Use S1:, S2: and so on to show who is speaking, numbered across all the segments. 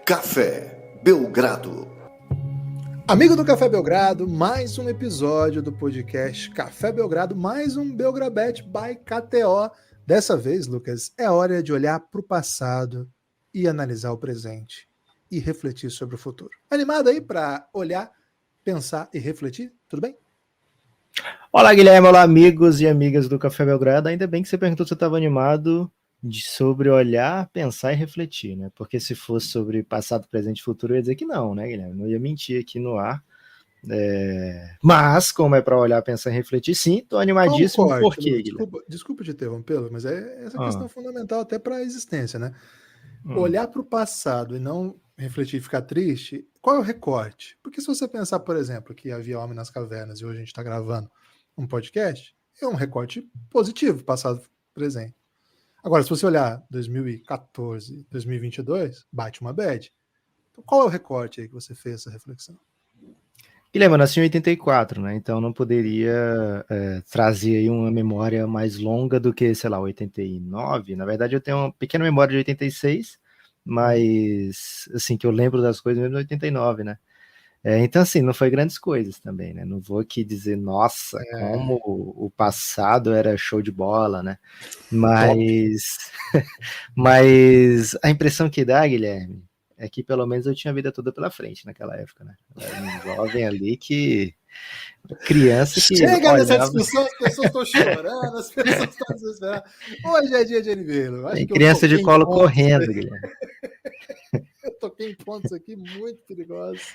S1: Café Belgrado.
S2: Amigo do Café Belgrado, mais um episódio do podcast Café Belgrado, mais um Belgrabet by KTO. Dessa vez, Lucas, é hora de olhar para o passado e analisar o presente e refletir sobre o futuro. Animado aí para olhar, pensar e refletir? Tudo bem?
S3: Olá, Guilherme, olá, amigos e amigas do Café Belgrado. Ainda bem que você perguntou se eu estava animado sobre olhar, pensar e refletir, né? Porque se fosse sobre passado, presente e futuro, eu ia dizer que não, né, Guilherme? Não ia mentir aqui no ar. Mas, como é para olhar, pensar e refletir, sim, estou animadíssimo. Por quê, Guilherme?
S2: Desculpa te interrompê-lo, mas é essa questão fundamental até para a existência, né? Olhar para o passado e não refletir e ficar triste, qual é o recorte? Porque se você pensar, por exemplo, que havia homem nas cavernas e hoje a gente está gravando um podcast, é um recorte positivo, passado, presente. Agora, se você olhar 2014, 2022, bate uma bad. Então, qual é o recorte aí que você fez essa reflexão?
S3: Guilherme, eu nasci em 84, né? Então não poderia trazer aí uma memória mais longa do que, sei lá, 89. Na verdade, eu tenho uma pequena memória de 86, mas, assim, que eu lembro das coisas mesmo de 89, né? Então, assim, não foi grandes coisas também, né? Não vou aqui dizer, nossa, como o passado era show de bola, né? Mas a impressão que dá, Guilherme, é que pelo menos eu tinha a vida toda pela frente naquela época, né? Eu era um jovem ali que... criança que
S2: Chega
S3: olhava...
S2: nessa discussão, as pessoas estão chorando, as pessoas estão desesperadas. Hoje é dia de NB.
S3: Tem criança de colo correndo, Guilherme.
S2: Eu toquei em pontos aqui muito perigosos.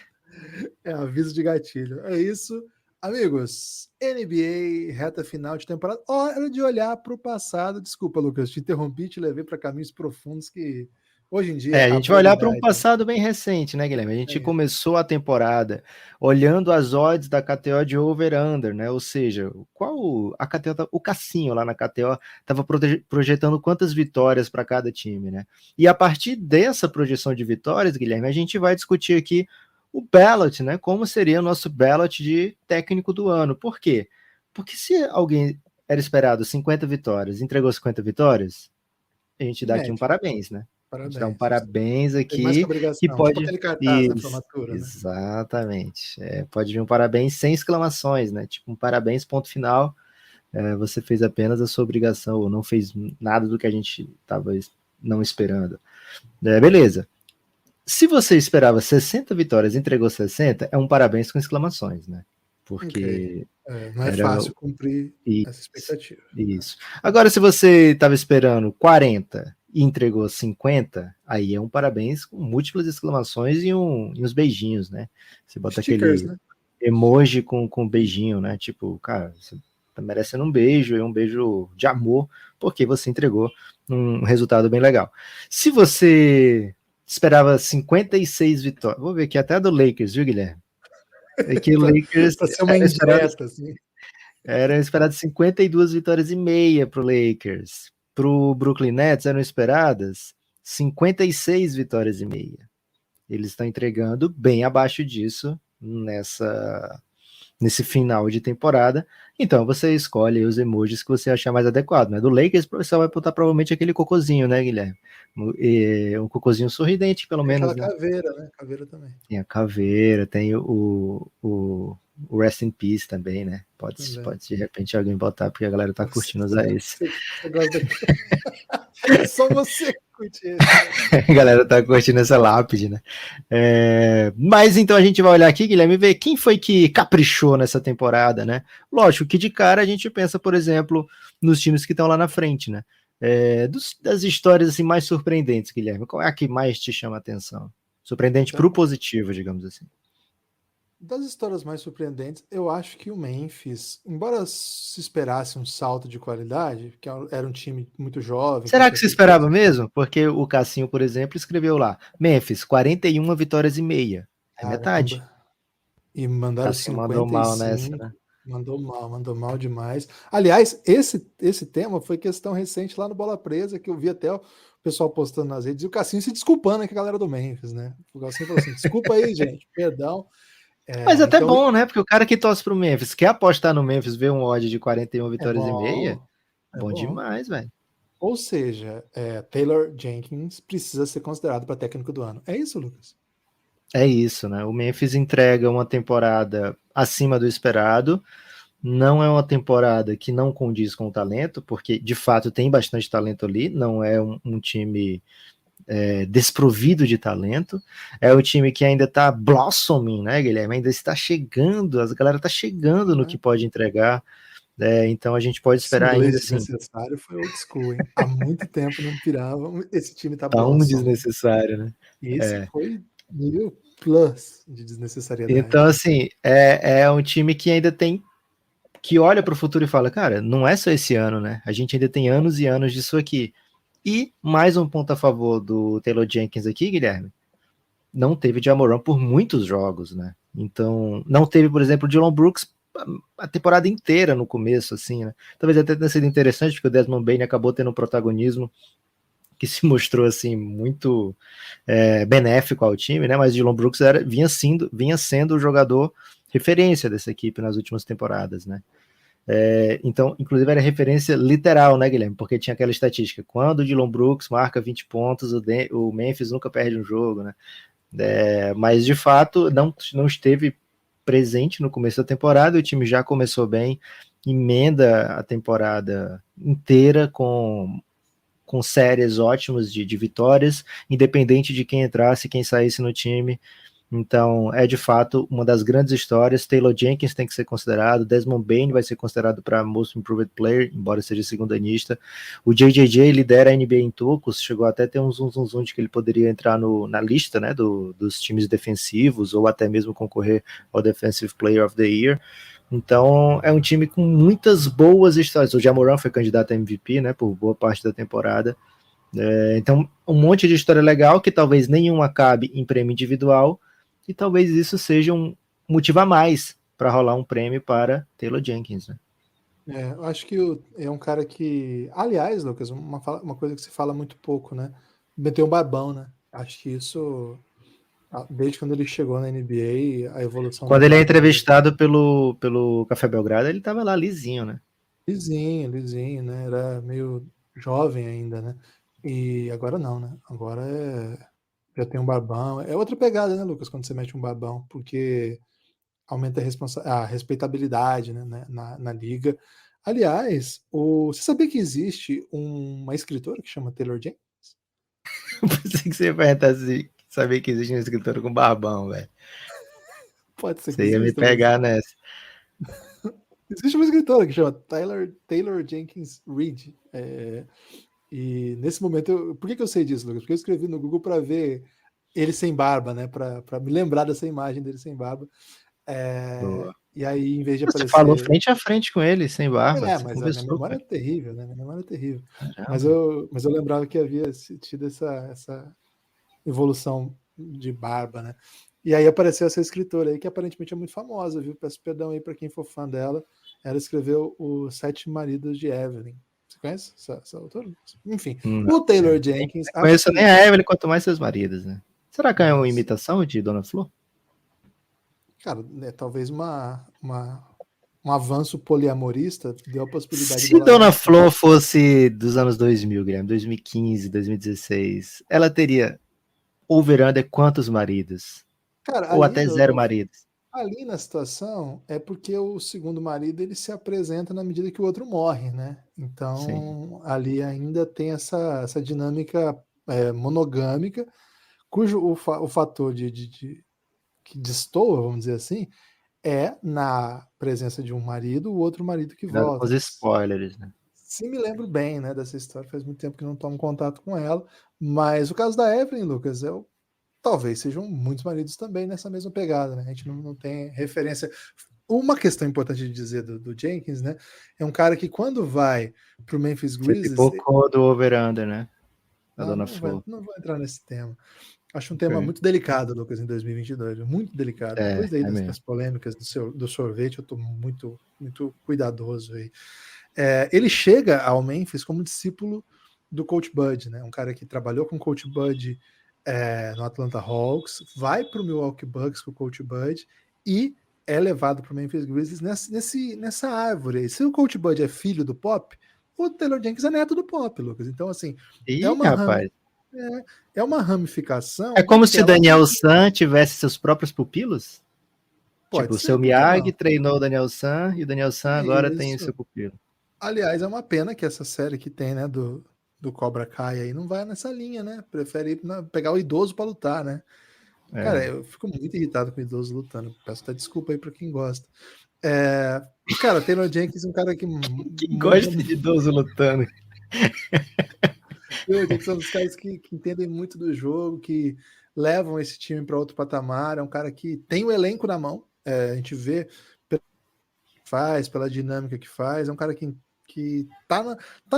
S2: É aviso de gatilho. É isso. Amigos, NBA, reta final de temporada. Hora de olhar para o passado. Desculpa, Lucas, te interrompi, te levei para caminhos profundos que hoje em dia...
S3: a gente vai olhar para um passado bem recente, né, Guilherme? A gente começou a temporada olhando as odds da KTO de over-under, né? Ou seja, qual a KTO, o Cassinho lá na KTO estava projetando quantas vitórias para cada time, né? E a partir dessa projeção de vitórias, Guilherme, a gente vai discutir aqui o ballot, né? Como seria o nosso ballot de técnico do ano. Por quê? Porque se alguém era esperado 50 vitórias, entregou 50 vitórias, a gente dá aqui um parabéns, né?
S2: Parabéns.
S3: A gente dá um parabéns aqui.
S2: Tem mais que obrigação.
S3: Que pode...
S2: Tipo aquele cartaz na formatura, né?
S3: Exatamente. Pode vir um parabéns sem exclamações, né? Tipo um parabéns, ponto final. Você fez apenas a sua obrigação, ou não fez nada do que a gente estava não esperando. Beleza. Se você esperava 60 vitórias e entregou 60, é um parabéns com exclamações, né? Porque
S2: não é fácil cumprir essa expectativa.
S3: Isso. Agora, se você estava esperando 40 e entregou 50, aí é um parabéns com múltiplas exclamações e uns beijinhos, né? Você bota stickers, aquele emoji com beijinho, né? Tipo, cara, você tá merecendo um beijo, e um beijo de amor, porque você entregou um resultado bem legal. Se você esperava 56 vitórias, vou ver aqui até do Lakers, viu, Guilherme? Aqui o Lakers
S2: para ser uma indireta, assim.
S3: Eram esperadas 52 vitórias e meia para o Lakers. Para o Brooklyn Nets eram esperadas 56 vitórias e meia. Eles estão entregando bem abaixo disso nesse final de temporada. Então você escolhe os emojis que você achar mais adequado, né? Do Lakers você vai botar provavelmente aquele cocôzinho, né, Guilherme? Um cocôzinho sorridente, pelo menos.
S2: Aquela caveira, né? Caveira também.
S3: Tem a caveira, tem o Rest in Peace também, né? Pode de repente alguém botar, porque a galera tá curtindo usar esse.
S2: Você gosta Só você curte esse.
S3: A galera tá curtindo essa lápide, né? Mas então a gente vai olhar aqui, Guilherme, e ver quem foi que caprichou nessa temporada, né? Lógico que de cara a gente pensa, por exemplo, nos times que estão lá na frente, né? Das histórias assim mais surpreendentes, Guilherme, qual é a que mais te chama a atenção? Surpreendente pro positivo, digamos assim.
S2: Das histórias mais surpreendentes, eu acho que o Memphis, embora se esperasse um salto de qualidade, que era um time muito jovem...
S3: Será que se esperava mesmo? Porque o Cassinho, por exemplo, escreveu lá, Memphis, 41 vitórias e meia. É metade.
S2: E mandaram
S3: Cassinho
S2: 55.
S3: mandou mal nessa, né?
S2: Mandou mal demais. Aliás, esse tema foi questão recente lá no Bola Presa, que eu vi até o pessoal postando nas redes, e o Cassinho se desculpando com a galera do Memphis, né? O Cassinho falou assim, desculpa aí, gente, perdão.
S3: Mas até então, bom, né? Porque o cara que torce pro Memphis, quer apostar no Memphis, ver um odd de 41 vitórias e meia, bom demais, velho.
S2: Ou seja, Taylor Jenkins precisa ser considerado para técnico do ano. É isso, Lucas?
S3: É isso, né? O Memphis entrega uma temporada acima do esperado. Não é uma temporada que não condiz com o talento, porque de fato tem bastante talento ali. Não é um time desprovido de talento. É um time que ainda está blossoming, né, Guilherme? Ainda está chegando, a galera está chegando no que pode entregar. Então a gente pode
S2: Esse
S3: esperar
S2: inglês
S3: ainda assim.
S2: desnecessário foi old school, hein? Há muito tempo não piravam. Esse time tá
S3: Tão
S2: blossom.
S3: desnecessário, né?
S2: Esse foi nível plus de desnecessariedade.
S3: Então, assim, é um time que ainda tem, que olha para o futuro e fala, cara, não é só esse ano, né? A gente ainda tem anos e anos disso aqui. E mais um ponto a favor do Taylor Jenkins aqui, Guilherme, não teve Ja Morant por muitos jogos, né? Então, não teve, por exemplo, o Dillon Brooks a temporada inteira no começo, assim, né? Talvez até tenha sido interessante, porque o Desmond Bane acabou tendo um protagonismo que se mostrou, assim, muito benéfico ao time, né? Mas Dillon Brooks vinha sendo o jogador referência dessa equipe nas últimas temporadas, né? Então, inclusive, era referência literal, né, Guilherme? Porque tinha aquela estatística: quando o Dillon Brooks marca 20 pontos, o Memphis nunca perde um jogo, né? Mas de fato não esteve presente no começo da temporada. O time já começou bem, emenda a temporada inteira com séries ótimas de vitórias, independente de quem entrasse, quem saísse no time. Então, é de fato uma das grandes histórias. Taylor Jenkins tem que ser considerado, Desmond Bane vai ser considerado para Most Improved Player, embora seja segundanista. O JJJ lidera a NBA em tocos, chegou até a ter um zoom de que ele poderia entrar na lista, né, dos times defensivos, ou até mesmo concorrer ao Defensive Player of the Year. Então, é um time com muitas boas histórias. O Ja Morant foi candidato a MVP, né, por boa parte da temporada. Então, um monte de história legal, que talvez nenhuma cabe em prêmio individual, e talvez isso seja um motivo a mais para rolar um prêmio para Taylor Jenkins, né?
S2: Eu acho que é um cara que... Aliás, Lucas, uma coisa que se fala muito pouco, né? Meteu um barbão, né? Acho que isso... Desde quando ele chegou na NBA, a evolução
S3: Quando
S2: da
S3: ele é
S2: barba...
S3: entrevistado pelo Café Belgrado, ele tava lá lisinho, né?
S2: Lisinho, né? Era meio jovem ainda, né? E agora não, né? Agora já tem um barbão. É outra pegada, né, Lucas, quando você mete um barbão, porque aumenta a respeitabilidade, né, na liga. Aliás, você sabia que existe uma escritora que chama Taylor Jenkins?
S3: Pensei que você ia perguntar se sabia que existe um escritor com barbão, velho.
S2: Pode ser que
S3: Você ia me
S2: exista, mas
S3: pegar nessa.
S2: existe uma escritora que chama Taylor Jenkins Reid. E nesse momento, por que eu sei disso, Lucas? Porque eu escrevi no Google para ver ele sem barba, né? Para me lembrar dessa imagem dele sem barba. E aí, em vez de
S3: Você falou
S2: aparecer.
S3: frente a frente com ele, sem barba. Você
S2: Mas a minha
S3: conversou com
S2: memória é
S3: ele.
S2: terrível, né? Minha memória é terrível. Mas
S3: Caramba.
S2: eu lembrava que havia tido essa evolução de barba, né? E aí apareceu essa escritora aí, que aparentemente é muito famosa, viu? Peço perdão aí para quem for fã dela. Ela escreveu Os Sete Maridos de Evelyn. Você conhece essa autora? Enfim,
S3: Não,
S2: o Taylor Jenkins,
S3: não
S2: acho
S3: conheço nem
S2: que...
S3: a Evelyn, quanto mais seus maridos, né? Será que é uma
S2: Nossa.
S3: imitação de Dona Flor?
S2: Cara, talvez um avanço poliamorista deu a possibilidade
S3: Se
S2: dela
S3: Dona
S2: lançar.
S3: Flor fosse dos anos 2000, Guilherme, 2015, 2016, ela teria over-under quantos maridos?
S2: Cara,
S3: Ou até zero maridos?
S2: ali na situação é porque o segundo marido ele se apresenta na medida que o outro morre, né?
S3: Sim.
S2: Então ali ainda tem essa dinâmica monogâmica, cujo o fator que destoa, vamos dizer assim, é na presença de um marido, o outro marido que
S3: Cuidado com os
S2: volta.
S3: spoilers, né?
S2: Se me lembro bem, né, dessa história, faz muito tempo que não tomo contato com ela, mas o caso da Evelyn, Lucas, talvez sejam muitos maridos também nessa mesma pegada, né? A gente não tem referência. Uma questão importante de dizer do Jenkins, né? É um cara que quando vai pro Memphis
S3: Você
S2: Grizzlies,
S3: pipocou do over-under, né? A Dona
S2: não
S3: Flor.
S2: vou entrar nesse tema. Acho um tema
S3: Ok.
S2: muito delicado, Lucas, em 2022, muito delicado. Depois daí
S3: É mesmo.
S2: das polêmicas do sorvete, eu tô muito, muito cuidadoso aí. Ele chega ao Memphis como discípulo do Coach Bud, né? Um cara que trabalhou com o Coach Bud no Atlanta Hawks, vai para o Milwaukee Bucks com o Coach Bud e é levado para o Memphis Grizzlies nessa árvore. Se o Coach Bud é filho do Pop, o Taylor Jenkins é neto do Pop, Lucas. Então, assim,
S3: Ih,
S2: é uma,
S3: rapaz.
S2: é uma ramificação
S3: É como se
S2: daquela...
S3: Daniel San tivesse seus próprios pupilos?
S2: Pode
S3: Tipo, o seu
S2: ser, por que
S3: Miyagi
S2: não?
S3: treinou o Daniel San e o Daniel San agora tem o seu
S2: Isso.
S3: pupilo.
S2: Aliás, é uma pena que essa série que tem, né, do Cobra Kai aí não vai nessa linha, né? Prefere pegar o idoso pra lutar, né? Cara,
S3: É.
S2: eu fico muito irritado com o idoso lutando. Peço até desculpa aí pra quem gosta. É, cara, Taylor Jenkins é um cara que
S3: Quem
S2: manja.
S3: gosta de idoso lutando?
S2: Taylor Jenkins é um dos caras que entendem muito do jogo, que levam esse time para outro patamar. É um cara que tem o elenco na mão. A gente vê pelo que faz, pela dinâmica que faz. É um cara que tá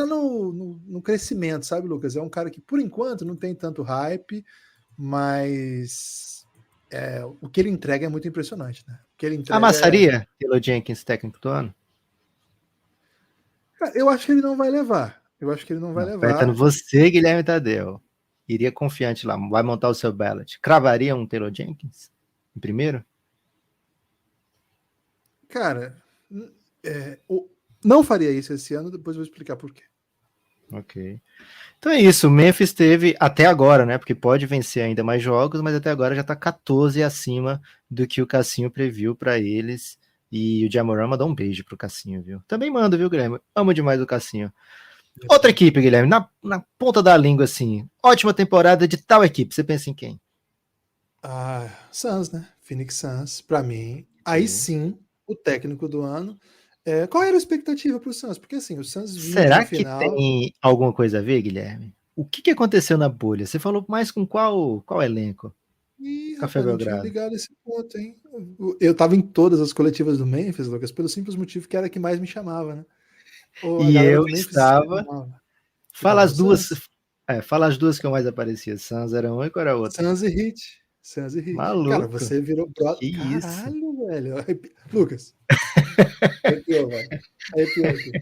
S2: no crescimento, sabe, Lucas? É um cara que, por enquanto, não tem tanto hype, mas o que ele entrega é muito impressionante, né? O que ele entrega
S3: Amassaria Taylor Jenkins, técnico do ano?
S2: Cara, eu acho que ele não vai levar. Eu acho que ele não vai
S3: Não, apertando
S2: levar.
S3: você, Guilherme Tadeu. Iria confiante lá, vai montar o seu ballot. Cravaria um Taylor Jenkins em primeiro?
S2: Cara, não faria isso esse ano, depois eu vou explicar por quê.
S3: Ok. Então é isso, o Memphis teve até agora, né? Porque pode vencer ainda mais jogos, mas até agora já tá 14 acima do que o Cassinho previu para eles. E o Jamoran mandou um beijo pro Cassinho, viu? Também mando, viu, Guilherme? Amo demais o Cassinho. Outra equipe, Guilherme, na ponta da língua, assim. Ótima temporada de tal equipe. Você pensa em quem?
S2: Suns, né? Phoenix Suns, pra mim. Aí
S3: Okay.
S2: sim, o técnico do ano. Qual era a expectativa pro Suns? Porque assim, o Suns vinha de uma
S3: Será que
S2: final.
S3: tem alguma coisa a ver, Guilherme? O que aconteceu na bolha? Você falou mais com qual elenco?
S2: Ih,
S3: Café
S2: rapaz, não tinha
S3: Belgrado.
S2: ligado esse ponto, hein? Eu tava em todas as coletivas do Memphis, Lucas, pelo simples motivo que era a que mais me chamava, né? Ou a
S3: E
S2: galera
S3: eu
S2: do Memphis
S3: estava.
S2: chamava. Você
S3: Fala
S2: tava no
S3: as duas.
S2: Suns?
S3: Fala as duas que eu mais aparecia. Suns era uma e qual era a outra?
S2: Suns e Heat. Suns e Heat. Cara,
S3: Maluco.
S2: você virou brother.
S3: Que isso?
S2: Caralho, velho. Lucas, arrepiou, velho. Arrepiou aqui.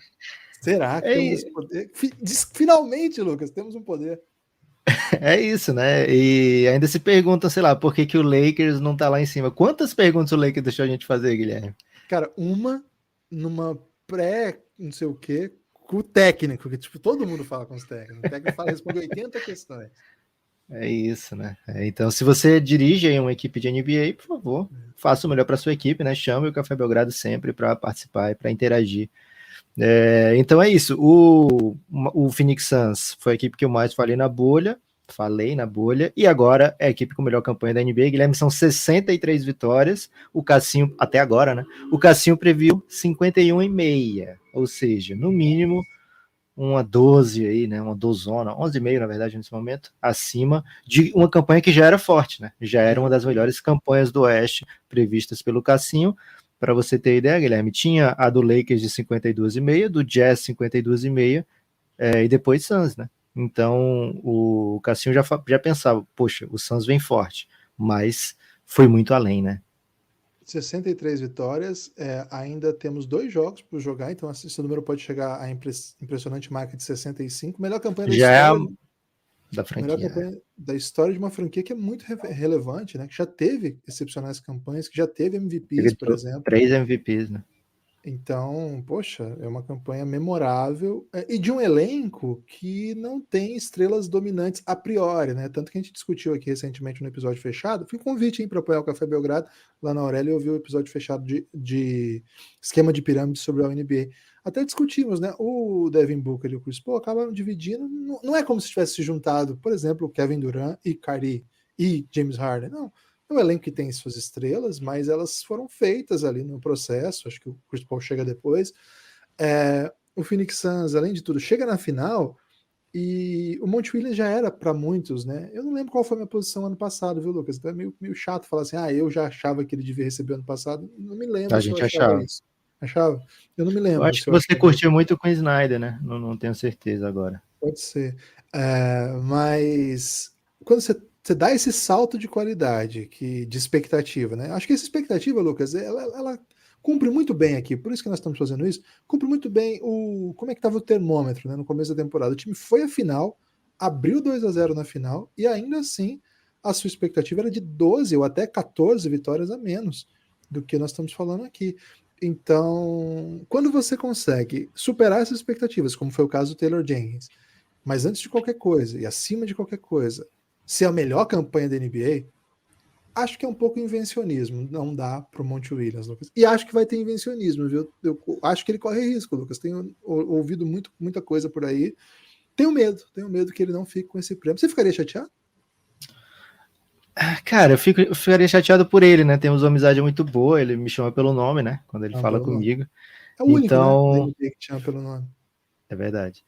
S2: Será que temos
S3: É,
S2: esse poder? Finalmente, Lucas, temos um poder.
S3: é isso, né? E ainda se pergunta, sei lá, por que o Lakers não tá lá em cima? Quantas perguntas o Lakers deixou a gente fazer, Guilherme?
S2: Cara, uma numa pré, não sei o quê, com o técnico, que tipo, todo mundo fala com os técnicos. O técnico fala, responde 80 questões.
S3: É isso, né? Então, se você dirige aí uma equipe de NBA, por favor, faça o melhor para sua equipe, né? Chame o Café Belgrado sempre para participar e para interagir. Então é isso. O Phoenix Suns foi a equipe que eu mais falei na bolha, e agora é a equipe com a melhor campanha da NBA. Guilherme, são 63 vitórias. O Cassinho, até agora, né? O Cassinho previu 51,5, ou seja, no mínimo uma 12 aí, né? Uma dozona, 11,5 na verdade nesse momento, acima de uma campanha que já era forte, né? Já era uma das melhores campanhas do Oeste previstas pelo Cassinho. Para você ter ideia, Guilherme, tinha a do Lakers de 52,5, do Jazz 52,5 e depois Suns, né? Então o Cassinho já pensava, poxa, o Suns vem forte, mas foi muito além, né?
S2: 63 vitórias, ainda temos 2 jogos para jogar, então esse número pode chegar à impressionante marca de 65. Melhor campanha da
S3: Já é a
S2: história.
S3: da
S2: Melhor
S3: franquia.
S2: campanha da história de uma franquia que é muito relevante, né? Que já teve excepcionais campanhas, que já teve MVPs,
S3: Teve
S2: por exemplo.
S3: 3 MVPs, né?
S2: Então, poxa, é uma campanha memorável e de um elenco que não tem estrelas dominantes a priori, né? Tanto que a gente discutiu aqui recentemente no episódio fechado. Fica um convite para apoiar o Café Belgrado lá na Aurélia e ouvir o episódio fechado de esquema de pirâmide sobre a NBA. Até discutimos, né? O Devin Booker e o Chris Paul acabam dividindo. Não é como se tivesse se juntado, por exemplo, o Kevin Durant e Kyrie e James Harden. Não. É um elenco que tem suas estrelas, mas elas foram feitas ali no processo. Acho que o Chris Paul chega depois. O Phoenix Suns, além de tudo, chega na final e o Monte Williams já era para muitos, né? Eu não lembro qual foi a minha posição ano passado, viu, Lucas? Então é meio chato falar assim, eu já achava que ele devia receber ano passado. Não me lembro
S3: A
S2: se eu
S3: gente
S2: achava
S3: achava.
S2: isso. Achava? Eu não me
S3: Eu
S2: lembro
S3: acho
S2: se
S3: que
S2: eu
S3: você
S2: achava.
S3: curtiu muito com o Snyder, né? Não tenho certeza agora.
S2: Pode ser. Mas quando você dá esse salto de qualidade, de expectativa, né? Acho que essa expectativa, Lucas, ela cumpre muito bem aqui, por isso que nós estamos fazendo isso, cumpre muito bem como é que estava o termômetro, né, no começo da temporada. O time foi à final, abriu 2-0 na final, e ainda assim a sua expectativa era de 12 ou até 14 vitórias a menos do que nós estamos falando aqui. Então, quando você consegue superar essas expectativas, como foi o caso do Taylor Jenkins, mas antes de qualquer coisa e acima de qualquer coisa, ser a melhor campanha da NBA, acho que é um pouco invencionismo. Não dá para o Monty Williams, Lucas. E acho que vai ter invencionismo, viu? Eu acho que ele corre risco, Lucas. Tenho ouvido muita coisa por aí. Tenho medo que ele não fique com esse prêmio. Você ficaria chateado?
S3: Cara, eu ficaria chateado por ele, né? Temos uma amizade muito boa, ele me chama pelo nome, né? Quando ele fala
S2: Pelo nome.
S3: comigo.
S2: É o único, né? Da
S3: Então,
S2: NBA que te chama pelo nome.
S3: é verdade.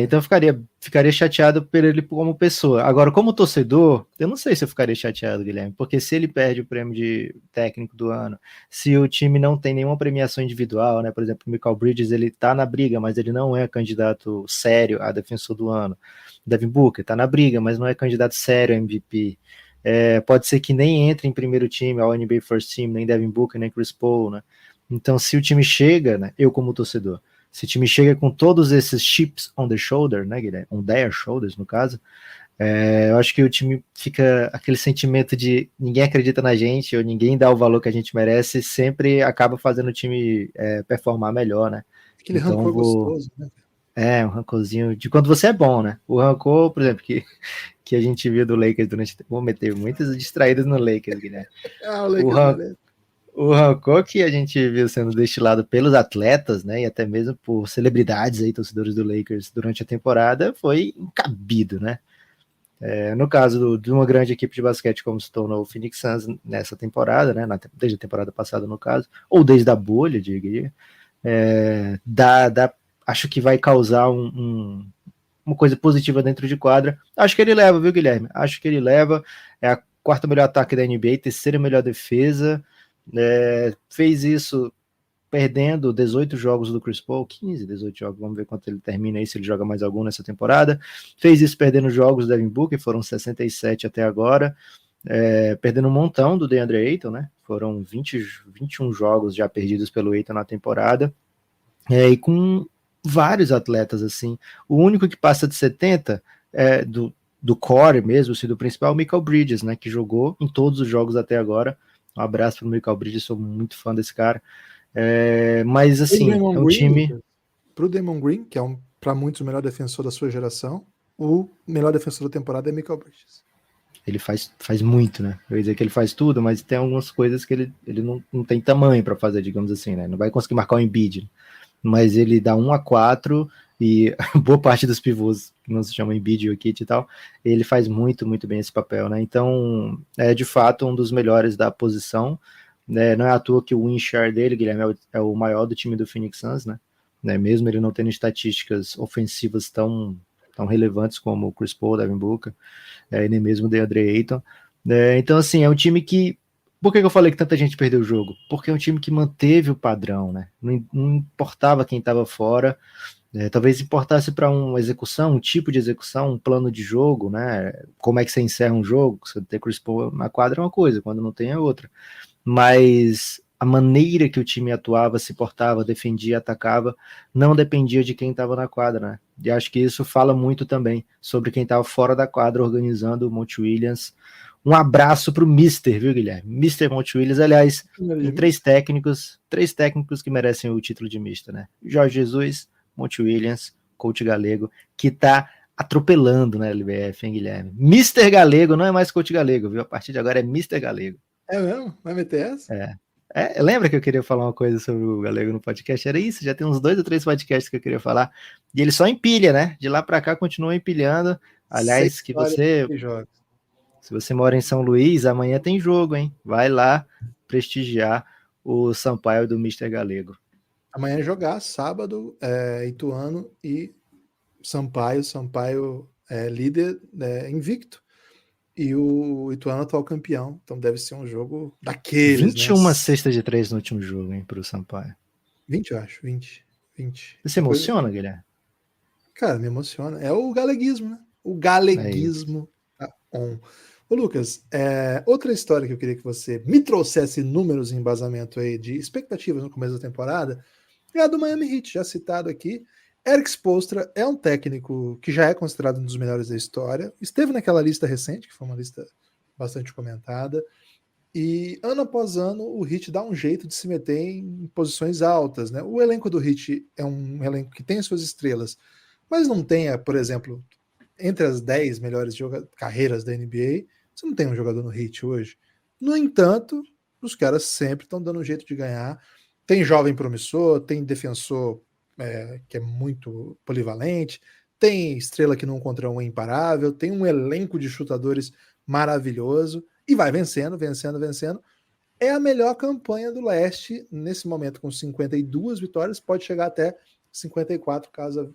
S3: Então eu ficaria chateado por ele como pessoa. Agora, como torcedor, eu não sei se eu ficaria chateado, Guilherme, porque se ele perde o prêmio de técnico do ano, se o time não tem nenhuma premiação individual, né? Por exemplo, o Michael Bridges, ele tá na briga, mas ele não é candidato sério a defensor do ano. Devin Booker tá na briga, mas não é candidato sério a MVP. Pode ser que nem entre em primeiro time, ao NBA First Team, nem Devin Booker, nem Chris Paul, né? Então, se o time chega, né? Eu como torcedor, se o time chega com todos esses chips on the shoulder, né, Guilherme? On their shoulders, no caso, eu acho que o time fica aquele sentimento de ninguém acredita na gente ou ninguém dá o valor que a gente merece, sempre acaba fazendo o time performar melhor, né?
S2: Aquele
S3: Então
S2: rancor gostoso, né?
S3: Um rancorzinho de quando você é bom, né? O rancor, por exemplo, que a gente viu do Lakers durante. Vou meter muitas distraídas no Lakers, Guilherme.
S2: O Lakers, beleza.
S3: O rancor que a gente viu sendo destilado pelos atletas, né, e até mesmo por celebridades aí, torcedores do Lakers durante a temporada, foi encabido, né? No caso de uma grande equipe de basquete como se tornou o Phoenix Suns nessa temporada, né, desde a temporada passada no caso, ou desde a bolha, diria, acho que vai causar uma coisa positiva dentro de quadra. Acho que ele leva, viu, Guilherme? Acho que ele leva. É a quarta melhor ataque da NBA, terceira melhor defesa. Fez isso perdendo 18 jogos do Chris Paul, 15, 18 jogos, vamos ver quanto ele termina aí, se ele joga mais algum nessa temporada. Fez isso perdendo jogos do Devin Booker, foram 67 até agora, perdendo um montão do DeAndre Ayton, né? Foram 21 jogos já perdidos pelo Ayton na temporada, e com vários atletas assim. O único que passa de 70 do core mesmo, assim, do principal, o Michael Bridges, né? Que jogou em todos os jogos até agora. Um abraço pro Michael Bridges, sou muito fã desse cara. Mas assim, é um time.
S2: Pro Draymond Green, que é para muitos o melhor defensor da sua geração, o melhor defensor da temporada é Michael Bridges.
S3: Ele faz muito, né? Eu ia dizer que ele faz tudo, mas tem algumas coisas que ele não tem tamanho para fazer, digamos assim, né? Não vai conseguir marcar o Embiid, mas ele dá 1-4 e boa parte dos pivôs, que não se chama Embiid, Jokic e tal, ele faz muito bem esse papel, né? Então, é de fato um dos melhores da posição. Não é à toa que o win share dele, Guilherme, é o maior do time do Phoenix Suns, né? Mesmo ele não tendo estatísticas ofensivas tão relevantes como o Chris Paul, Devin Booker, e nem mesmo o DeAndre Ayton. Então, assim, é um time que... Por que eu falei que tanta gente perdeu o jogo? Porque é um time que manteve o padrão, né? Não importava quem estava fora, talvez importasse para uma execução, um tipo de execução, um plano de jogo, né? Como é que você encerra um jogo? Você ter Chris Paul na quadra é uma coisa, quando não tem é outra. Mas a maneira que o time atuava, se portava, defendia, atacava, não dependia de quem estava na quadra, né? E acho que isso fala muito também sobre quem estava fora da quadra organizando o Monty Williams. Um abraço para o Mister, viu, Guilherme? Mister Monty Williams, aliás, tem três técnicos que merecem o título de Mister, né? Jorge Jesus, Monty Williams, Coach Galego, que tá atropelando na LBF, hein, Guilherme? Mister Galego, não é mais Coach Galego, viu? A partir de agora é Mister Galego.
S2: É mesmo? Vai meter essa?
S3: Lembra que eu queria falar uma coisa sobre o Galego no podcast? Era isso, já tem uns 2 ou 3 podcasts que eu queria falar. E ele só empilha, né? De lá para cá continua empilhando. Aliás, se você mora em São Luís, amanhã tem jogo, hein? Vai lá prestigiar o Sampaio do Mister Galego.
S2: Amanhã jogar, sábado, Ituano e Sampaio. Sampaio é líder, invicto. E o Ituano atual campeão. Então deve ser um jogo daqueles,
S3: 21
S2: né?
S3: cestas de 3 no último jogo, hein, pro Sampaio.
S2: 20, eu acho. 20.
S3: Você se emociona, Guilherme?
S2: Cara, me emociona. É o galeguismo, né? O galeguismo tá on. Ô, Lucas, outra história que eu queria que você me trouxesse números e embasamento aí de expectativas no começo da temporada é a do Miami Heat, já citado aqui. Erik Spoelstra é um técnico que já é considerado um dos melhores da história. Esteve naquela lista recente, que foi uma lista bastante comentada. E ano após ano o Heat dá um jeito de se meter em posições altas, né? O elenco do Heat é um elenco que tem suas estrelas, mas não tem, por exemplo, entre as 10 melhores carreiras da NBA, você não tem um jogador no Heat hoje. No entanto, os caras sempre estão dando um jeito de ganhar. Tem jovem promissor, tem defensor que é muito polivalente, tem estrela que não contra um é imparável, tem um elenco de chutadores maravilhoso e vai vencendo, vencendo, vencendo. É a melhor campanha do leste nesse momento, com 52 vitórias, pode chegar até 54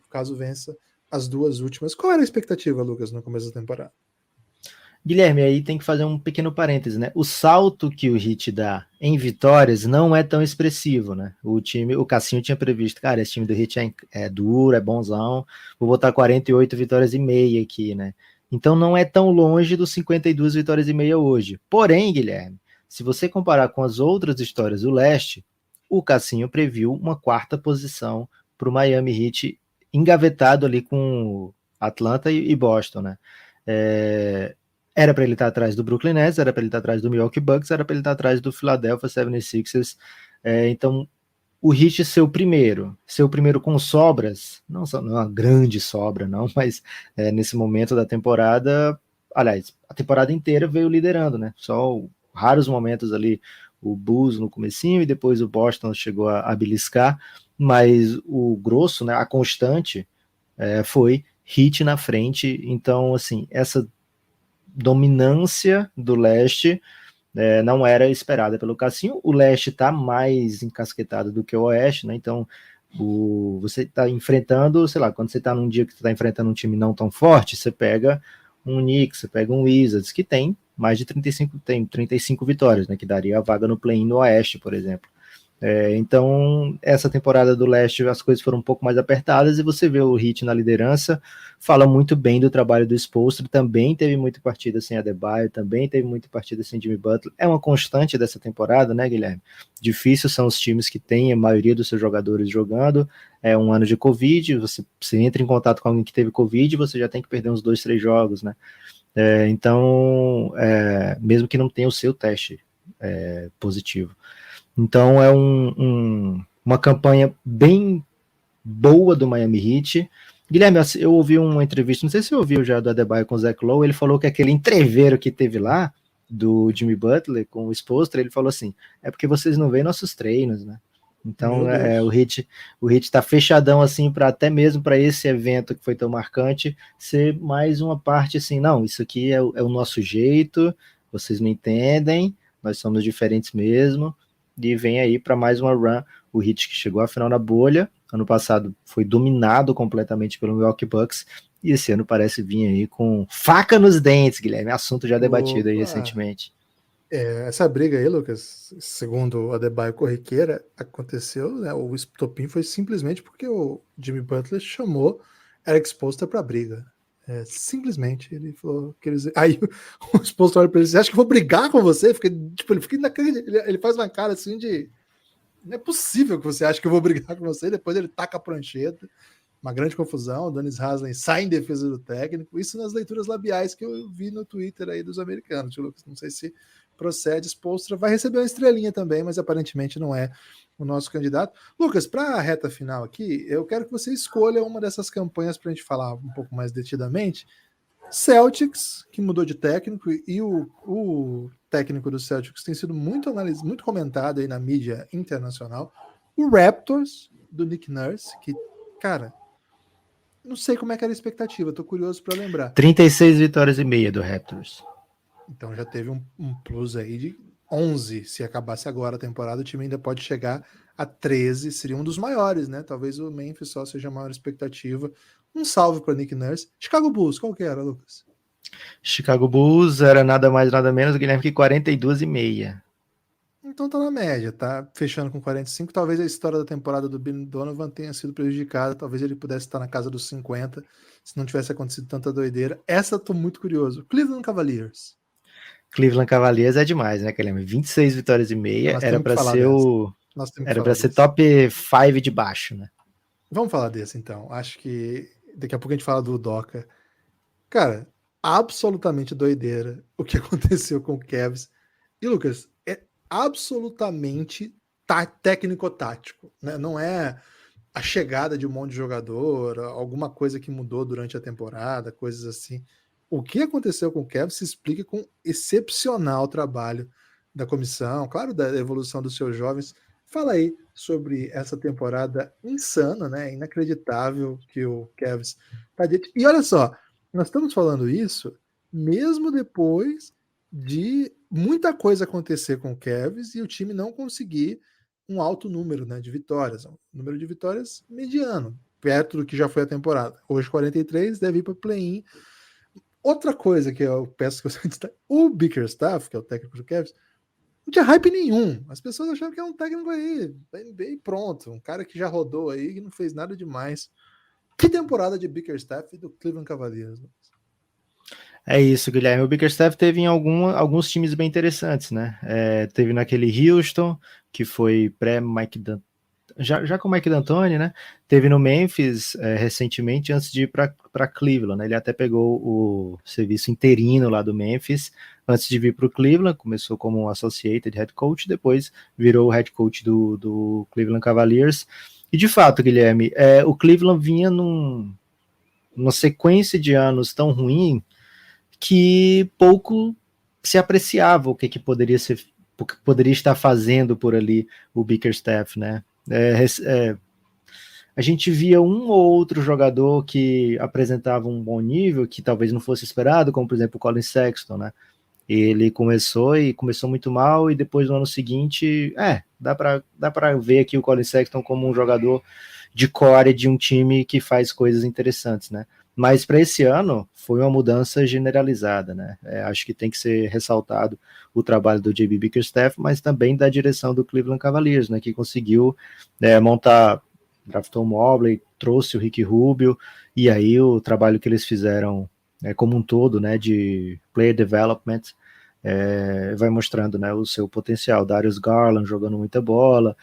S2: caso vença as duas últimas. Qual era a expectativa, Lucas, no começo da temporada?
S3: Guilherme, aí tem que fazer um pequeno parêntese, né? O salto que o Heat dá em vitórias não é tão expressivo, né? O Cassinho tinha previsto, cara, esse time do Heat é duro, é bonzão, vou botar 48 vitórias e meia aqui, né? Então não é tão longe dos 52 vitórias e meia hoje. Porém, Guilherme, se você comparar com as outras histórias do leste, o Cassinho previu uma quarta posição para o Miami Heat, engavetado ali com Atlanta e Boston, né? Era para ele estar atrás do Brooklyn Nets, era para ele estar atrás do Milwaukee Bucks, era para ele estar atrás do Philadelphia 76ers. Então, o Heat ser o primeiro com sobras, não uma grande sobra, não, mas nesse momento da temporada, aliás, a temporada inteira veio liderando, né? Só raros momentos ali, o Bulls no comecinho e depois o Boston chegou a beliscar, mas o grosso, né, a constante, foi Heat na frente. Então, assim, essa dominância do leste não era esperada pelo Cassinho. O leste está mais encasquetado do que o oeste, né? Então você está enfrentando, sei lá, quando você está num dia que você está enfrentando um time não tão forte, você pega um Knicks, você pega um Wizards, que tem mais de 35 vitórias, né? Que daria a vaga no play-in no oeste, por exemplo. Então, essa temporada do leste as coisas foram um pouco mais apertadas e você vê o Heat na liderança, fala muito bem do trabalho do Spoelstra, também teve muita partida sem Adebayo, também teve muita partida sem Jimmy Butler, é uma constante dessa temporada, né, Guilherme? Difícil são os times que têm a maioria dos seus jogadores jogando, é um ano de Covid, você entra em contato com alguém que teve Covid, você já tem que perder uns 2, 3 jogos, né? Então, mesmo que não tenha o seu teste positivo. Então é uma campanha bem boa do Miami Heat. Guilherme, eu ouvi uma entrevista, não sei se você ouviu já do Adebayo com o Zach Lowe, ele falou que aquele entreveiro que teve lá, do Jimmy Butler com o Spoelstra, ele falou assim, é porque vocês não veem nossos treinos, né? Então o Heat está fechadão assim, para até mesmo para esse evento que foi tão marcante, ser mais uma parte assim, não, isso aqui é o nosso jeito, vocês não entendem, nós somos diferentes mesmo, e vem aí para mais uma run, o Heat que chegou à final na bolha, ano passado foi dominado completamente pelo Milwaukee Bucks, e esse ano parece vir aí com faca nos dentes, Guilherme, assunto já debatido aí recentemente.
S2: Essa briga aí, Lucas, segundo o Adebayo corriqueira, aconteceu, né, o estopim foi simplesmente porque o Jimmy Butler chamou Eric Spoelstra para briga. Simplesmente, ele falou que eles... Aí o Spoelstra olha para ele, você acha que eu vou brigar com você? Ele fica ele faz uma cara assim de... Não é possível que você ache que eu vou brigar com você, depois ele taca a prancheta, uma grande confusão, o Dennis Haslem sai em defesa do técnico, isso nas leituras labiais que eu vi no Twitter aí dos americanos, Lucas, não sei se procede. Spoelstra vai receber uma estrelinha também, mas aparentemente não é o nosso candidato. Lucas, para a reta final aqui, eu quero que você escolha uma dessas campanhas para a gente falar um pouco mais detidamente. Celtics, que mudou de técnico, e o técnico do Celtics tem sido muito analisado, muito comentado aí na mídia internacional. O Raptors, do Nick Nurse, que, cara, não sei como é que era a expectativa, tô curioso para lembrar.
S3: 36 vitórias e meia do Raptors.
S2: Então já teve um plus aí de 11. Se acabasse agora a temporada, o time ainda pode chegar a 13. Seria um dos maiores, né? Talvez o Memphis só seja a maior expectativa. Um salve para Nick Nurse. Chicago Bulls, qual que era, Lucas?
S3: Chicago Bulls era nada mais, nada menos, Guilherme, que 42 e meia.
S2: Então tá na média, tá fechando com 45. Talvez a história da temporada do Bill Donovan tenha sido prejudicada. Talvez ele pudesse estar na casa dos 50, se não tivesse acontecido tanta doideira. Essa eu tô muito curioso. Cleveland Cavaliers.
S3: Cleveland Cavaliers é demais, né, Guilherme? 26 vitórias e meia. Era para ser era para ser top 5 de baixo, né?
S2: Vamos falar desse então. Acho que daqui a pouco a gente fala do Udoka. Cara, absolutamente doideira o que aconteceu com o Cavs. E Lucas, absolutamente técnico-tático, né? Não é a chegada de um monte de jogador, alguma coisa que mudou durante a temporada, coisas assim. O que aconteceu com o Cavs se explica com excepcional trabalho da comissão, claro, da evolução dos seus jovens. Fala aí sobre essa temporada insana, né? Inacreditável que o Cavs tá de... E olha só, nós estamos falando isso mesmo depois de muita coisa acontecer com o Cavs e o time não conseguir um alto número, né, de vitórias, um número de vitórias mediano, perto do que já foi a temporada. Hoje 43, deve ir para o play-in. Outra coisa que eu peço que você destaque, o Bickerstaff, que é o técnico do Cavs, não tinha hype nenhum. As pessoas achavam que é um técnico aí, bem pronto, um cara que já rodou aí, que não fez nada demais. Que temporada de Bickerstaff e do Cleveland Cavaliers?
S3: É isso, Guilherme. O Bickerstaff teve em alguns times bem interessantes, né? Teve naquele Houston, que foi pré-Mike D'Antoni, já com o Mike D'Antoni, né? Teve no Memphis recentemente, antes de ir para Cleveland, né? Ele até pegou o serviço interino lá do Memphis, antes de vir para o Cleveland, começou como um associated head coach, depois virou o head coach do Cleveland Cavaliers. E de fato, Guilherme, o Cleveland vinha numa sequência de anos tão ruim que pouco se apreciava o que poderia ser, o que poderia estar fazendo por ali o Bickerstaff, né? A gente via um ou outro jogador que apresentava um bom nível, que talvez não fosse esperado, como por exemplo o Colin Sexton, né? Ele começou muito mal, e depois no ano seguinte, dá para ver aqui o Colin Sexton como um jogador de core de um time que faz coisas interessantes, né? Mas para esse ano foi uma mudança generalizada, né? Acho que tem que ser ressaltado o trabalho do JB Bickerstaff, mas também da direção do Cleveland Cavaliers, né? Que conseguiu montar, draftou o Mobley, trouxe o Ricky Rubio, e aí o trabalho que eles fizeram como um todo, né? De player development, vai mostrando, né, o seu potencial. Darius Garland jogando muita bola,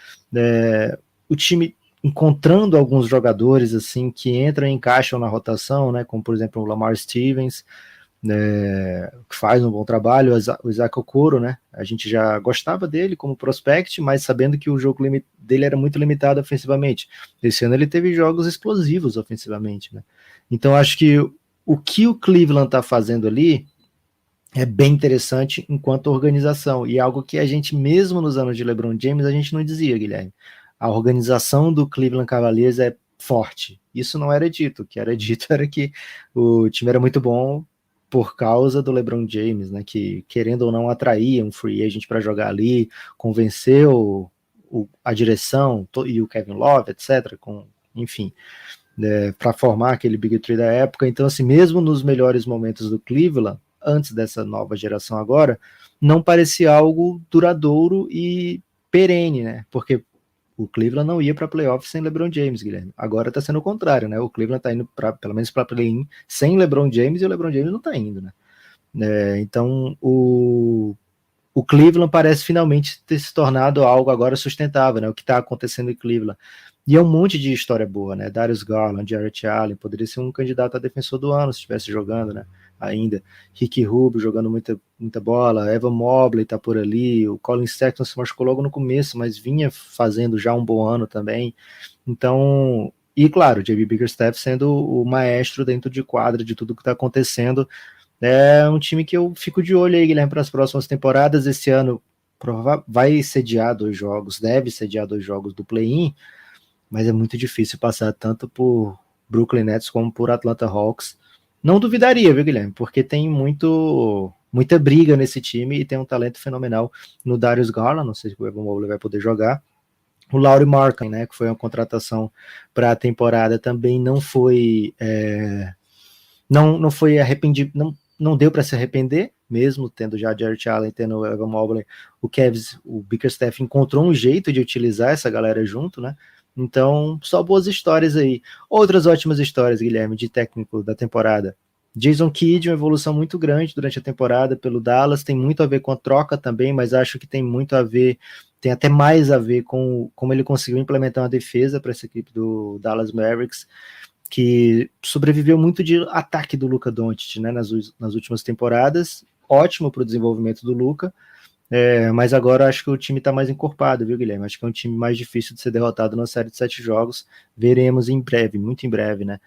S3: o time encontrando alguns jogadores assim que entram e encaixam na rotação, né, como por exemplo o Lamar Stevens, que faz um bom trabalho, o Isaac Okoro, né, a gente já gostava dele como prospect, mas sabendo que o jogo dele era muito limitado ofensivamente. Esse ano ele teve jogos explosivos ofensivamente, né? Então acho que o que o Cleveland está fazendo ali é bem interessante enquanto organização, e algo que a gente, mesmo nos anos de LeBron James, a gente não dizia, Guilherme. A organização do Cleveland Cavaliers é forte. Isso não era dito. O que era dito era que o time era muito bom por causa do LeBron James, né, que, querendo ou não, atraía um free agent para jogar ali, convenceu a direção e o Kevin Love, etc., enfim, para formar aquele Big Three da época. Então, assim, mesmo nos melhores momentos do Cleveland, antes dessa nova geração agora, não parecia algo duradouro e perene, né? Porque o Cleveland não ia para playoff sem LeBron James, Guilherme. Agora está sendo o contrário, né? O Cleveland está indo pelo menos para play-in sem LeBron James, e o LeBron James não está indo, né? Então o Cleveland parece finalmente ter se tornado algo agora sustentável, né? O que está acontecendo em Cleveland. E é um monte de história boa, né? Darius Garland, Jarrett Allen, poderia ser um candidato a defensor do ano se estivesse jogando, né? Ainda. Ricky Rubio jogando muita bola, Evan Mobley tá por ali, o Colin Sexton se machucou logo no começo, mas vinha fazendo já um bom ano também. Então, e claro, JB Bickerstaff sendo o maestro dentro de quadra de tudo que está acontecendo. É um time que eu fico de olho aí, Guilherme, para as próximas temporadas. Esse ano vai sediar 2 jogos, deve sediar 2 jogos do play-in, mas é muito difícil passar tanto por Brooklyn Nets como por Atlanta Hawks. Não duvidaria, viu, Guilherme? Porque tem muita briga nesse time, e tem um talento fenomenal no Darius Garland. Não sei se o Evan Mobley vai poder jogar. O Lauri Markkanen, né, que foi uma contratação para a temporada, também não foi não foi arrependido, não deu para se arrepender, mesmo tendo já Jarrett Allen, tendo o Evan Mobley. O Bickerstaff encontrou um jeito de utilizar essa galera junto, né? Então, só boas histórias aí. Outras ótimas histórias, Guilherme, de técnico da temporada. Jason Kidd, uma evolução muito grande durante a temporada pelo Dallas, tem muito a ver com a troca também, mas acho que tem muito a ver, tem até mais a ver com como ele conseguiu implementar uma defesa para essa equipe do Dallas Mavericks, que sobreviveu muito de ataque do Luka Doncic, né, nas últimas temporadas. Ótimo para o desenvolvimento do Luka. Mas agora acho que o time tá mais encorpado, viu, Guilherme? Acho que é um time mais difícil de ser derrotado na série de 7 jogos. Veremos em breve, muito em breve, né?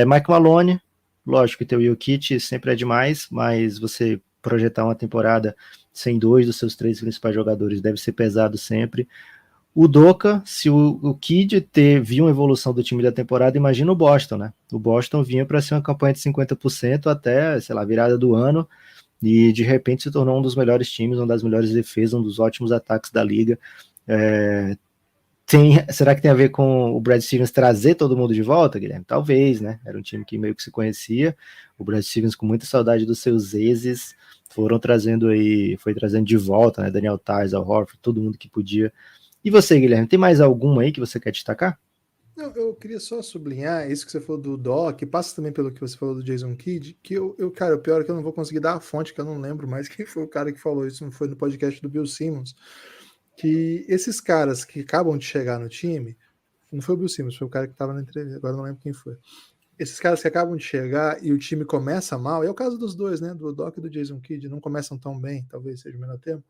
S3: Mike Malone, lógico que ter o Jokic sempre é demais, mas você projetar uma temporada sem 2 dos seus 3 principais jogadores deve ser pesado sempre. O Doka, se o Kidd viu uma evolução do time da temporada, imagina o Boston, né? O Boston vinha para ser uma campanha de 50% até, sei lá, virada do ano, e de repente se tornou um dos melhores times, uma das melhores defesas, um dos ótimos ataques da liga. Será que tem a ver com o Brad Stevens trazer todo mundo de volta, Guilherme? Talvez, né? Era um time que meio que se conhecia. O Brad Stevens, com muita saudade dos seus exes, foi trazendo de volta, né? Daniel Theis, Al Horford, todo mundo que podia. E você, Guilherme, tem mais alguma aí que você quer destacar?
S2: Não, eu queria só sublinhar isso que você falou do Doc, passa também pelo que você falou do Jason Kidd, que cara, o pior é que eu não vou conseguir dar a fonte, que eu não lembro mais quem foi o cara que falou isso, não foi no podcast do Bill Simmons, que esses caras que acabam de chegar no time, não foi o Bill Simmons, foi o cara que estava na entrevista, agora eu não lembro quem foi. Esses caras que acabam de chegar e o time começa mal, e é o caso dos dois, né, do Doc e do Jason Kidd, não começam tão bem, talvez seja o menor tempo,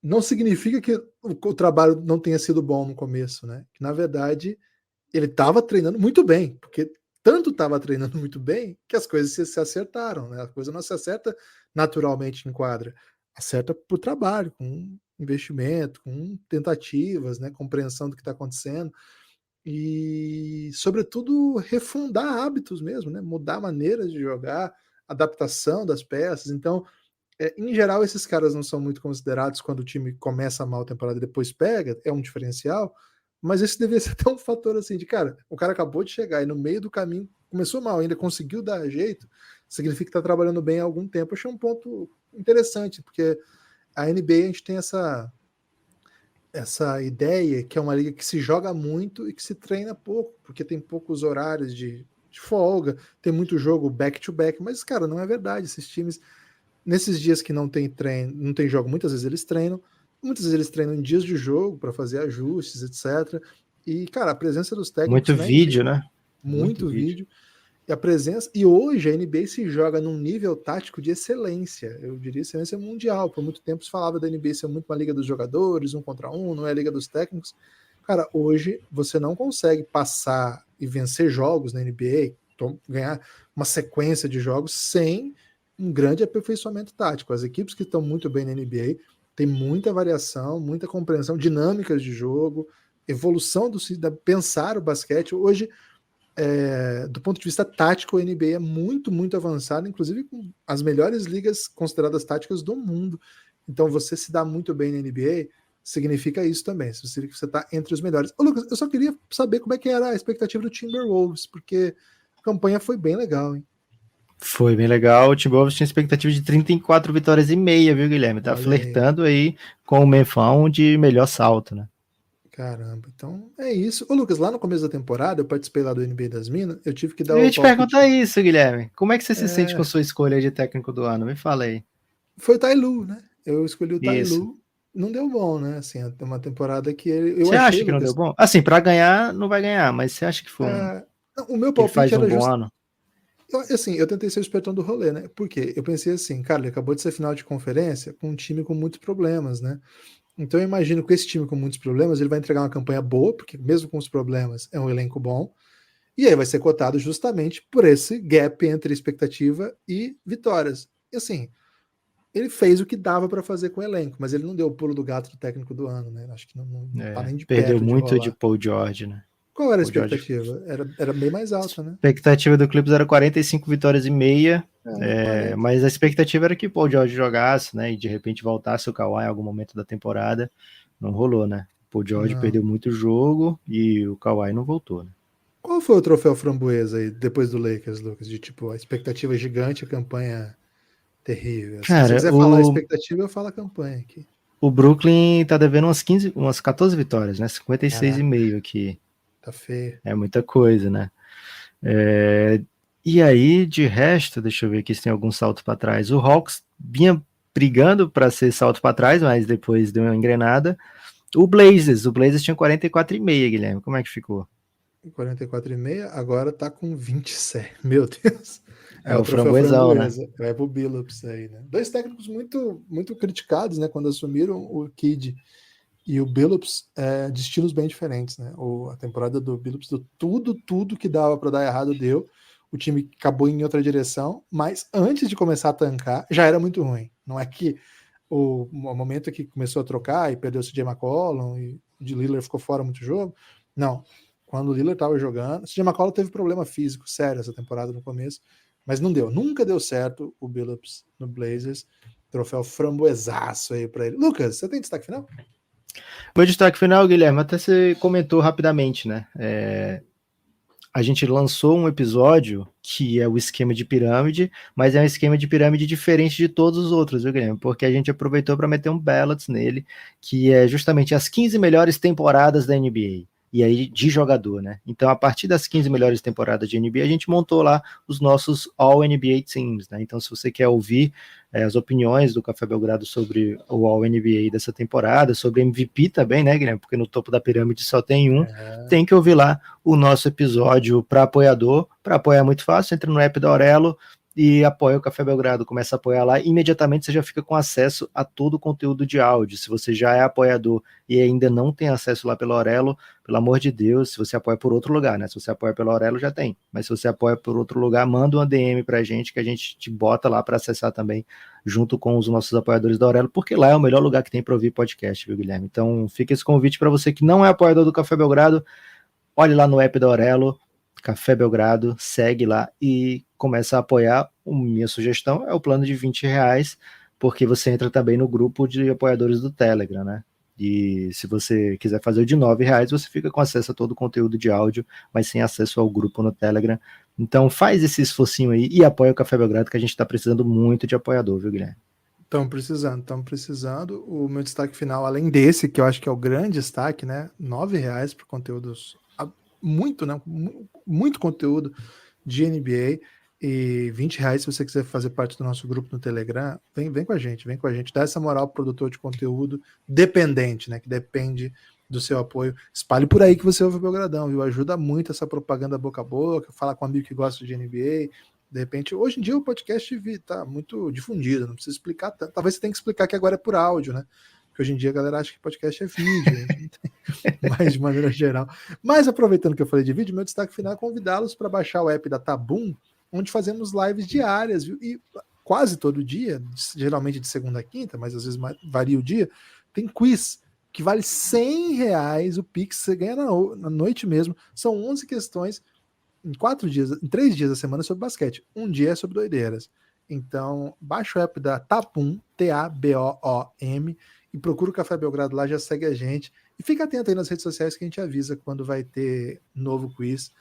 S2: não significa que o trabalho não tenha sido bom no começo, né? Que na verdade ele estava treinando muito bem, porque tanto estava treinando muito bem que as coisas se acertaram, né? A coisa não se acerta naturalmente em quadra, acerta por trabalho, com investimento, com tentativas, né? Compreensão do que está acontecendo e, sobretudo, refundar hábitos mesmo, né? Mudar maneiras de jogar, adaptação das peças. Então, em geral, esses caras não são muito considerados quando o time começa mal a temporada e depois pega, é um diferencial, mas esse deveria ser até um fator assim de, cara, o cara acabou de chegar e no meio do caminho começou mal, ainda conseguiu dar jeito, significa que está trabalhando bem há algum tempo. Eu achei um ponto interessante, porque a NBA a gente tem essa ideia que é uma liga que se joga muito e que se treina pouco, porque tem poucos horários de folga, tem muito jogo back-to-back, mas, cara, não é verdade. Esses times nesses dias que não tem treino, não tem jogo, muitas vezes eles treinam em dias de jogo para fazer ajustes, etc. E, cara, a presença dos técnicos...
S3: Muito vídeo, né?
S2: Muito vídeo. E a presença... E hoje a NBA se joga num nível tático de excelência, eu diria excelência mundial. Por muito tempo se falava da NBA ser muito uma liga dos jogadores, 1 contra 1, não é a liga dos técnicos. Cara, hoje você não consegue passar e vencer jogos na NBA, ganhar uma sequência de jogos sem um grande aperfeiçoamento tático. As equipes que estão muito bem na NBA têm muita variação, muita compreensão, dinâmicas de jogo, evolução do pensar o basquete. Hoje, do ponto de vista tático, a NBA é muito, muito avançada, inclusive com as melhores ligas consideradas táticas do mundo. Então, você se dá muito bem na NBA significa isso também, significa que você está entre os melhores. Ô, Lucas, eu só queria saber como é que era a expectativa do Timberwolves, porque a campanha foi bem legal, hein?
S3: Foi bem legal. O Timberwolves tinha expectativa de 34 vitórias e meia, viu, Guilherme? Tá flertando aí com o Memphão de melhor salto, né?
S2: Caramba, então é isso. Ô, Lucas, lá no começo da temporada, eu participei lá do NBA das Minas, eu tive que dar
S3: Eu ia
S2: o
S3: te
S2: palpite.
S3: perguntar isso, Guilherme. Como é que você se sente com sua escolha de técnico do ano? Me fala aí.
S2: Foi o Ty Lue, né? Eu escolhi o Ty
S3: Isso.
S2: Lue. Não deu bom, né? Assim, é uma temporada que eu
S3: Você
S2: achei,
S3: acha que não
S2: Lucas.
S3: deu bom? Assim, para ganhar, não vai ganhar, mas você acha que foi
S2: O meu
S3: que ele
S2: palpite
S3: faz um
S2: era
S3: bom
S2: justo.
S3: ano?
S2: Eu tentei ser o espertão do rolê, né? Por quê? Eu pensei assim, cara, ele acabou de ser final de conferência com um time com muitos problemas, né? Então eu imagino que esse time com muitos problemas, ele vai entregar uma campanha boa, porque mesmo com os problemas, é um elenco bom. E aí vai ser cotado justamente por esse gap entre expectativa e vitórias. E assim, ele fez o que dava para fazer com o elenco, mas ele não deu o pulo do gato do técnico do ano, né? Acho que não tá nem de
S3: Perdeu
S2: perto de
S3: muito de
S2: rolar.
S3: Paul George, né?
S2: Qual era a
S3: Paul George.
S2: expectativa? Era bem mais alta, né?
S3: A expectativa do Clippers era 45 vitórias e meia, mas a expectativa era que o Paul George jogasse, né? E de repente voltasse o Kawhi em algum momento da temporada. Não rolou, né? O Paul George perdeu muito jogo e o Kawhi não voltou, né?
S2: Qual foi o troféu framboesa aí depois do Lakers, Lucas? De tipo, a expectativa gigante, a campanha terrível.
S3: Cara,
S2: se você quiser falar a expectativa, eu falo a campanha aqui.
S3: O Brooklyn tá devendo umas 14 vitórias, né? 56,5 aqui.
S2: Tá feio.
S3: É muita coisa, né? E aí, de resto, deixa eu ver aqui se tem algum salto para trás. O Hawks vinha brigando para ser salto para trás, mas depois deu uma engrenada. O Blazers tinha 44,5, Guilherme. Como é que ficou?
S2: 44,5, agora tá com 27. Meu Deus.
S3: É o framboesão, né?
S2: Vai pro Billups aí, né? Dois técnicos muito, muito criticados, né? Quando assumiram, o Kidd e o Billups, de estilos bem diferentes, né? A temporada do Billups deu tudo que dava para dar errado deu. O time acabou em outra direção, mas antes de começar a tancar, já era muito ruim. Não é que o momento que começou a trocar e perdeu o CJ McCollum e o Lillard ficou fora muito jogo. Não. Quando o Lillard estava jogando, o CJ McCollum teve problema físico sério essa temporada no começo, mas não deu. Nunca deu certo o Billups no Blazers. Troféu framboesaço aí para ele. Lucas, você tem destaque final?
S3: Meu destaque final, Guilherme, até você comentou rapidamente, né? A gente lançou um episódio que é o esquema de pirâmide, mas é um esquema de pirâmide diferente de todos os outros, viu, Guilherme? Porque a gente aproveitou para meter um balance nele, que é justamente as 15 melhores temporadas da NBA. E aí, de jogador, né? Então, a partir das 15 melhores temporadas de NBA, a gente montou lá os nossos All-NBA Teams, né? Então, se você quer ouvir as opiniões do Café Belgrado sobre o All-NBA dessa temporada, sobre MVP também, né, Guilherme? Porque no topo da pirâmide só tem um. Tem que ouvir lá o nosso episódio para apoiador. Para apoiar é muito fácil, entra no app da Aurelo e apoia o Café Belgrado, começa a apoiar lá, e imediatamente você já fica com acesso a todo o conteúdo de áudio. Se você já é apoiador e ainda não tem acesso lá pela Aurelo, pelo amor de Deus, se você apoia por outro lugar, né? Se você apoia pela Aurelo, já tem. Mas se você apoia por outro lugar, manda uma DM pra gente, que a gente te bota lá para acessar também, junto com os nossos apoiadores da Aurelo, porque lá é o melhor lugar que tem para ouvir podcast, viu, Guilherme? Então fica esse convite para você que não é apoiador do Café Belgrado, olhe lá no app da Aurelo, Café Belgrado, segue lá e começa a apoiar. Minha sugestão é o plano de R$20, porque você entra também no grupo de apoiadores do Telegram, né? E se você quiser fazer o de R$9, você fica com acesso a todo o conteúdo de áudio, mas sem acesso ao grupo no Telegram. Então faz esse esforcinho aí e apoia o Café Belgrado, que a gente está precisando muito de apoiador, viu, Guilherme?
S2: Estamos precisando. O meu destaque final, além desse, que eu acho que é o grande destaque, né? R$9 por conteúdos muito, né? Muito conteúdo de NBA, e R$20 se você quiser fazer parte do nosso grupo no Telegram. Vem com a gente, dá essa moral pro produtor de conteúdo dependente, né? Que depende do seu apoio. Espalhe por aí que você ouve o Belgradão, viu? Ajuda muito essa propaganda boca a boca, fala com um amigo que gosta de NBA. De repente, hoje em dia o podcast está muito difundido, não precisa explicar tanto. Talvez você tenha que explicar que agora é por áudio, né? Porque hoje em dia a galera acha que podcast é vídeo, mas de maneira geral. Mas aproveitando que eu falei de vídeo, meu destaque final é convidá-los para baixar o app da Tabum, onde fazemos lives diárias, viu? E quase todo dia, geralmente de segunda a quinta, mas às vezes varia o dia, tem quiz que vale R$100, o Pix você ganha na noite mesmo. São 11 questões em 3 dias da semana sobre basquete. Um dia é sobre doideiras. Então, baixa o app da Tabum, T-A-B-O-O-M, e procura o Café Belgrado lá, já segue a gente. E fica atento aí nas redes sociais que a gente avisa quando vai ter novo quiz.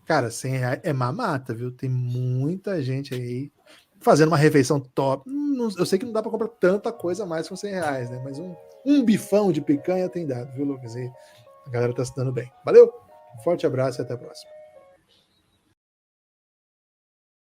S2: Cara, R$100 é mamata, viu? Tem muita gente aí fazendo uma refeição top. Eu sei que não dá para comprar tanta coisa a mais com R$100, né? Mas um bifão de picanha tem dado, viu, Lucas? E a galera tá se dando bem. Valeu, forte abraço e até a próxima.